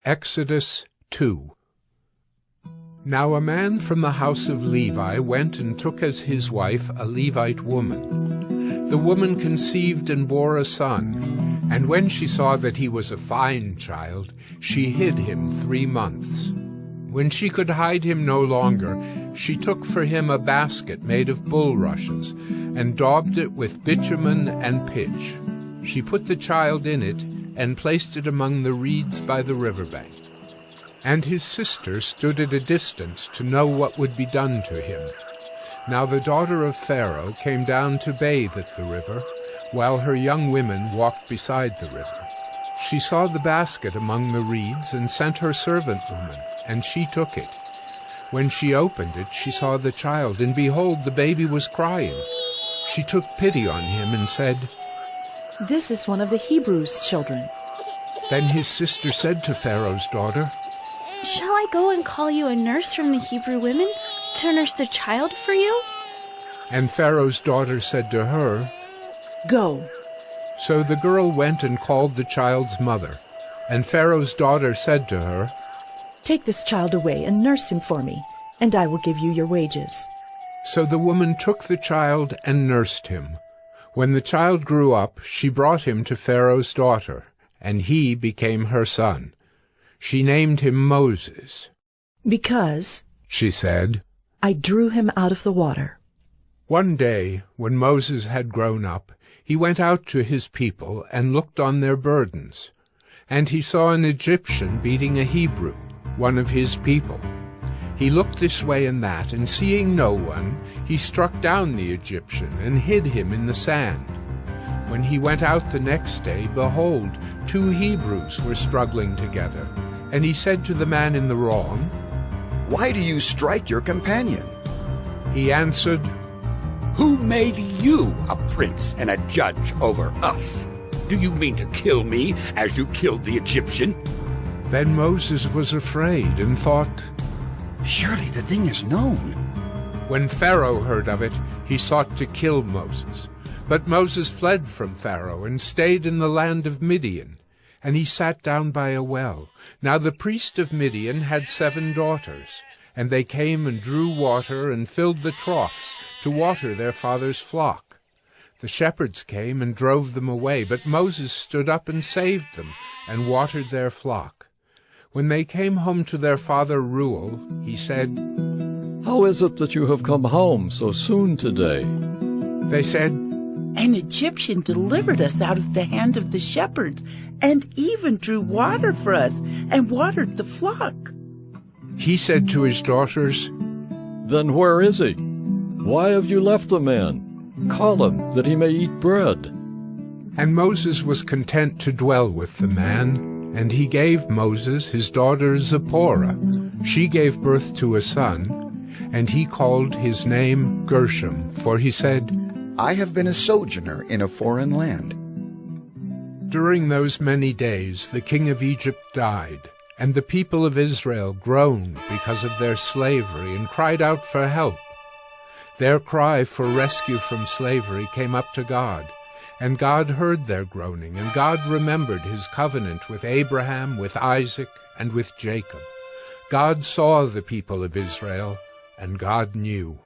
Exodus 2. Now a man from the house of Levi went and took as his wife a Levite woman. The woman conceived and bore a son, and when she saw that he was a fine child, she hid him 3 months. When she could hide him no longer, she took for him a basket made of bulrushes, and daubed it with bitumen and pitch. She put the child in it, and placed it among the reeds by the riverbank. And his sister stood at a distance to know what would be done to him. Now the daughter of Pharaoh came down to bathe at the river, while her young women walked beside the river. She saw the basket among the reeds, and sent her servant woman, and she took it. When she opened it, she saw the child, and behold, the baby was crying. She took pity on him, and said, "This is one of the Hebrews' children." Then his sister said to Pharaoh's daughter, "Shall I go and call you a nurse from the Hebrew women to nurse the child for you?" And Pharaoh's daughter said to her, "Go." So the girl went and called the child's mother. And Pharaoh's daughter said to her, "Take this child away and nurse him for me, and I will give you your wages." So the woman took the child and nursed him. When the child grew up, she brought him to Pharaoh's daughter, and he became her son. She named him Moses. "Because," she said, "I drew him out of the water." One day, when Moses had grown up, he went out to his people and looked on their burdens. And he saw an Egyptian beating a Hebrew, one of his people. He looked this way and that, and seeing no one, he struck down the Egyptian and hid him in the sand. When he went out the next day, behold, 2 Hebrews were struggling together. And he said to the man in the wrong, "Why do you strike your companion?" He answered, "Who made you a prince and a judge over us? Do you mean to kill me as you killed the Egyptian?" Then Moses was afraid and thought, "Surely the thing is known." When Pharaoh heard of it, he sought to kill Moses. But Moses fled from Pharaoh and stayed in the land of Midian, and he sat down by a well. Now the priest of Midian had 7 daughters, and they came and drew water and filled the troughs to water their father's flock. The shepherds came and drove them away, but Moses stood up and saved them and watered their flock. When they came home to their father Reuel, he said, "How is it that you have come home so soon today?" They said, "An Egyptian delivered us out of the hand of the shepherds, and even drew water for us, and watered the flock." He said to his daughters, "Then where is he? Why have you left the man? Call him, that he may eat bread." And Moses was content to dwell with the man, and he gave Moses his daughter Zipporah. She gave birth to a son, and he called his name Gershom, for he said, "I have been a sojourner in a foreign land." During those many days the king of Egypt died, and the people of Israel groaned because of their slavery and cried out for help. Their cry for rescue from slavery came up to God, and God heard their groaning, and God remembered his covenant with Abraham, with Isaac, and with Jacob. God saw the people of Israel, and God knew.